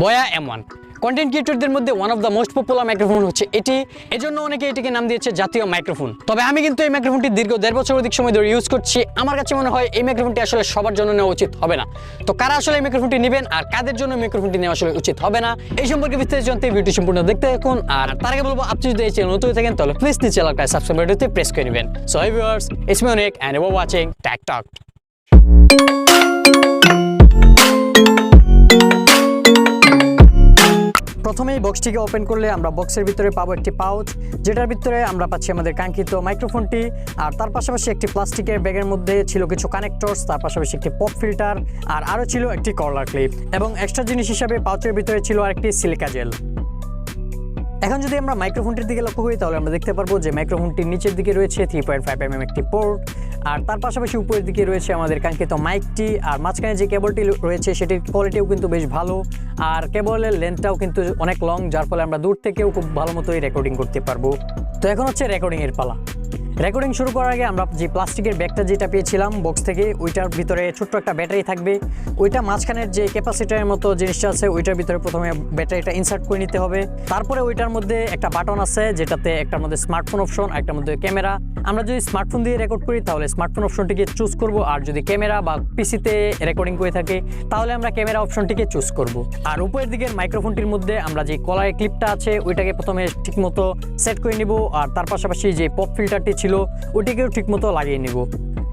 BOYA M1 content ক্রিয়েটরদের মধ্যে one of the most popular microphone হচ্ছে এটি। এজন্য অনেকে এটিকে নাম দিয়েছে জাতীয় মাইক্রোফোন। তবে আমি কিন্তু এই মাইক্রোফোনটি দীর্ঘ 1.5 বছর অধিক সময় ধরে ইউজ করছি। আমার কাছে মনে হয় এই মাইক্রোফোনটি আসলে সবার জন্য নেওয়া উচিত হবে না। তো কারা আসলে এই মাইক্রোফোনটি নেবেন আর কাদের জন্য মাইক্রোফোনটি নেওয়া আসলে উচিত হবে না, এই সম্পর্কে বিস্তারিত জানতে ভিডিওটি সম্পূর্ণ দেখতে থাকুন। আর তার আগে বলবো, আপনি যদি এই চ্যানেল নতুন থাকেন তাহলে প্লিজ নিচে চ্যানেলটা সাবস্ক্রাইব বাটনটি প্রেস করে নেবেন। So hi viewers, it's me অনেক and you are watching tech talk. প্রথমেই বক্সটিকে ওপেন করলে আমরা বক্সের ভিতরে পাবো একটি পাউচ, যেটার ভিতরে আমরা পাচ্ছি আমাদের কাঙ্ক্ষিত মাইক্রোফোনটি। আর তার পাশাপাশি একটি প্লাস্টিকের ব্যাগের মধ্যে ছিল কিছু কানেক্টরস, তার পাশাপাশি একটি পপ ফিল্টার, আর আরও ছিল একটি কর্নার ক্লিপ, এবং এক্সট্রা জিনিস হিসাবে পাউচের ভিতরে ছিল আরেকটি সিলিকা জেল। এখন যদি আমরা মাইক্রোফোনটির দিকে লক্ষ্য করি তাহলে আমরা দেখতে পারবো যে মাইক্রোফোনটির নিচের দিকে রয়েছে 3.5 mm একটি পোর্ট, আর তার পাশাপাশি উপরের দিকে রয়েছে আমাদের কাঙ্ক্ষিত মাইকটি। আর মাঝখানে যে কেবলটি রয়েছে সেটির কোয়ালিটিও কিন্তু বেশ ভালো, আর কেবলের লেন্থটাও কিন্তু অনেক লং, যার ফলে আমরা দূর থেকেও খুব ভালো মতোই রেকর্ডিং করতে পারবো। তো এখন হচ্ছে রেকর্ডিংয়ের পালা। রেকর্ডিং শুরু করার আগে আমরা যে প্লাস্টিকের ব্যাগটা যেটা পেয়েছিলাম বক্স থেকে, ওইটার ভিতরে ছোট্ট একটা ব্যাটারি থাকবে। ওইটা মাঝখানের যে ক্যাপাসিটারের মতো জিনিসটা আছে ওইটার ভিতরে প্রথমে ব্যাটারিটা ইনসার্ট করে নিতে হবে। তারপরে ওইটার মধ্যে একটা বাটন আছে যেটাতে একটার মধ্যে স্মার্টফোন অপশন, একটার মধ্যে ক্যামেরা। আমরা যদি স্মার্টফোন দিয়ে রেকর্ড করি তাহলে স্মার্টফোন অপশনটিকে চুজ করব, আর যদি ক্যামেরা বা পিসিতে রেকর্ডিং করে থাকে তাহলে আমরা ক্যামেরা অপশনটিকে চুজ করব। আর উপরের দিকের মাইক্রোফোনটির মধ্যে আমরা যে কলারের ক্লিপটা আছে ওইটাকে প্রথমে ঠিকমতো সেট করে নিব, আর তার পাশাপাশি যে পপ ফিল্টারটি ছিল ওটিকেও ঠিকমতো লাগিয়ে নিব।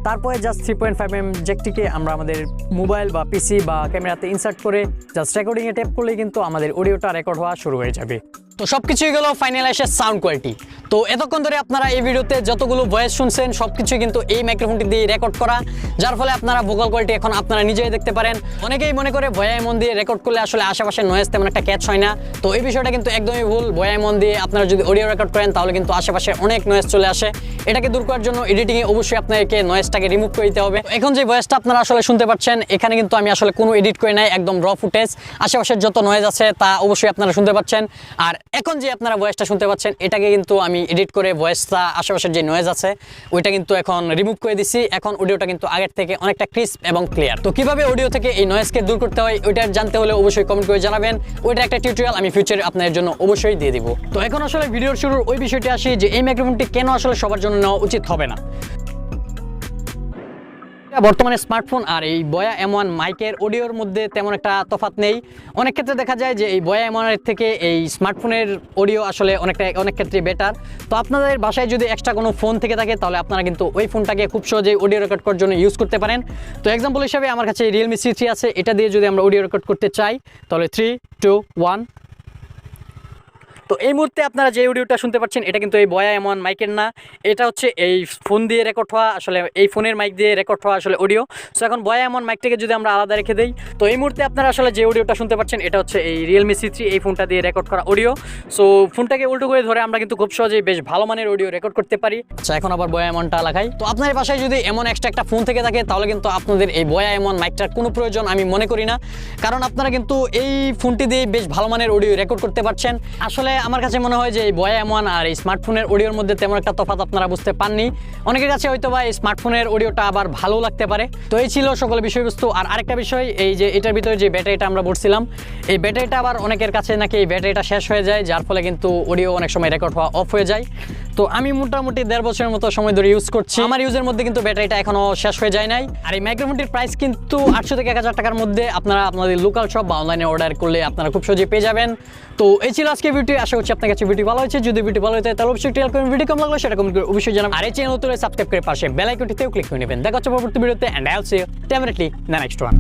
তারপরে জাস্ট 3.5 mm জ্যাকটিকে আমরা আমাদের মোবাইল বা পিসি বা ক্যামেরাতে ইনসার্ট করে জাস্ট রেকর্ডিংয়ে ট্যাপ করলেই কিন্তু আমাদের অডিওটা রেকর্ড হওয়া শুরু হয়ে যাবে। তো সব কিছুই গেল ফাইনাল এসে সাউন্ড কোয়ালিটি। তো এতক্ষণ ধরে আপনারা এই ভিডিওতে যতগুলো ভয়েস শুনছেন সব কিছুই কিন্তু এই মাইক্রোফোনটি দিয়ে রেকর্ড করা, যার ফলে আপনারা ভোকাল কোয়ালিটি এখন আপনারা নিজেই দেখতে পারেন। অনেকেই মনে করে BOYA M1 দিয়ে রেকর্ড করলে আসলে আশেপাশে নয়েজ তেমন একটা ক্যাচ হয় না। তো এই বিষয়টা কিন্তু একদমই ভুল। BOYA M1 দিয়ে আপনারা যদি অডিও রেকর্ড করেন তাহলে কিন্তু আশেপাশে অনেক নয়েজ চলে আসে। এটাকে দূর করার জন্য এডিটিংয়ে অবশ্যই আপনাকে নয়েজটাকে রিমুভ করে দিতে হবে। এখন যে ভয়েসটা আপনারা আসলে শুনতে পাচ্ছেন এখানে কিন্তু আমি আসলে কোনো এডিট করে নাই, একদম র ফুটেজ। আশেপাশের যত নয়েজ আছে তা অবশ্যই আপনারা শুনতে পাচ্ছেন। আর এখন যে আপনারা ভয়েসটা শুনতে পাচ্ছেন এটাকে কিন্তু আমি এডিট করে ভয়েসটা আশেপাশের যে নয়েজ আছে ওইটা কিন্তু এখন রিমুভ করে দিছি। এখন অডিওটা কিন্তু আগের থেকে অনেকটা ক্রিস্প এবং ক্লিয়ার। তো কিভাবে অডিও থেকে এই নয়েজকে দূর করতে হয় ওইটা জানতে হলে অবশ্যই কমেন্ট করে জানাবেন। ওইটা একটা টিউটোরিয়াল আমি ফিউচারে আপনাদের জন্য অবশ্যই দিয়ে দিব। তো এখন আসলে ভিডিওর শুরুর ওই বিষয়টি আসি যে এই মাইক্রোফোনটি কেন আসলে সবার জন্য নেওয়া উচিত হবে না। বর্তমানে স্মার্টফোন আর এই BOYA M1 মাইকের অডিওর মধ্যে তেমন একটা তফাৎ নেই। অনেক ক্ষেত্রে দেখা যায় যে এই BOYA M1 এর থেকে এই স্মার্টফোনের অডিও আসলে অনেক ক্ষেত্রে বেটার। তো আপনাদের বাসায় যদি এক্সট্রা কোনো ফোন থেকে থাকে তাহলে আপনারা কিন্তু ওই ফোনটাকে খুব সহজেই অডিও রেকর্ড করার জন্য ইউজ করতে পারেন। তো এক্সাম্পল হিসাবে আমার কাছে Realme C3 আছে, এটা দিয়ে যদি আমরা অডিও রেকর্ড করতে চাই তাহলে 3, 2, 1। তো এই মুহূর্তে আপনারা যে অডিওটা শুনতে পাচ্ছেন এটা কিন্তু এই BOYA M1 মাইকের না, এটা হচ্ছে এই ফোন দিয়ে রেকর্ড হওয়া, আসলে এই ফোনের মাইক দিয়ে রেকর্ড হওয়া আসলে অডিও। সো এখন BOYA M1 মাইকটাকে যদি আমরা আলাদা রেখে দেই, তো এই মুহূর্তে আপনারা আসলে যে অডিওটা শুনতে পাচ্ছেন এটা হচ্ছে এই Realme C3 এই ফোনটা দিয়ে রেকর্ড করা অডিও। সো ফোনটাকে উল্টো করে ধরে আমরা কিন্তু খুব সহজেই বেশ ভালো মানের অডিও রেকর্ড করতে পারি। আচ্ছা, এখন আবার BOYA M1টা লাগাই। তো আপনার বাসায় যদি এমন এক্সট্রা একটা ফোন থেকে থাকে তাহলে কিন্তু আপনাদের এই BOYA M1 মাইকটার কোনো প্রয়োজন আমি মনে করি না, কারণ আপনারা কিন্তু এই ফোনটি দিয়ে বেশ ভালো মানের অডিও রেকর্ড করতে পারছেন। আসলে আমার কাছে মনে হয় যে এই BOYA M1 আর এই স্মার্টফোনের অডিওর মধ্যে তেমন একটা তফাৎ আপনারা বুঝতে পাননি। অনেকের কাছে হয়তো বা এই স্মার্টফোনের অডিওটা আবার ভালো লাগতে পারে। তো এই ছিল সকল বিষয়বস্তু। আর আরেকটা বিষয়, এই যে এটার ভিতরে যে ব্যাটারিটা আমরা বলছিলাম, এই ব্যাটারিটা আবার অনেকের কাছে নাকি এই ব্যাটারিটা শেষ হয়ে যায়, যার ফলে কিন্তু অডিও অনেক সময় রেকর্ড হওয়া অফ হয়ে যায়। তো আমি মোটামুটি 1.5 বছরের মতো সময় ধরে ইউজ করছি, আমার ইউজের মধ্যে কিন্তু ব্যাটারিটা এখনো শেষ হয়ে যায় নাই। আর এই মাইক্রোফোনটির প্রাইস কিন্তু 800 থেকে 1000 টাকার মধ্যে আপনারা আপনাদের লোকাল শপ বা অনলাইনে অর্ডার করলে আপনারা খুব সহজেই পেয়ে যাবেন। তো এই ছিল আজকে ভিডিও। আশা করছি আপনার কাছে ভিডিও ভালো হয়েছে। যদি ভিডিও ভালো হয় তাহলে অবশ্যই ট্রাই করুন, ভিডিও কেমন লাগলো সেটা কমেন্ট করে অবশ্যই জানাবেন। আর এই চ্যানেল নতুন হলে সাবস্ক্রাইব করে পাশে বেল আইকনটিতেও ক্লিক করে নেবেন। দেখা হচ্ছে পরবর্তী ভিডিওতে, and I will see you definitely the next one.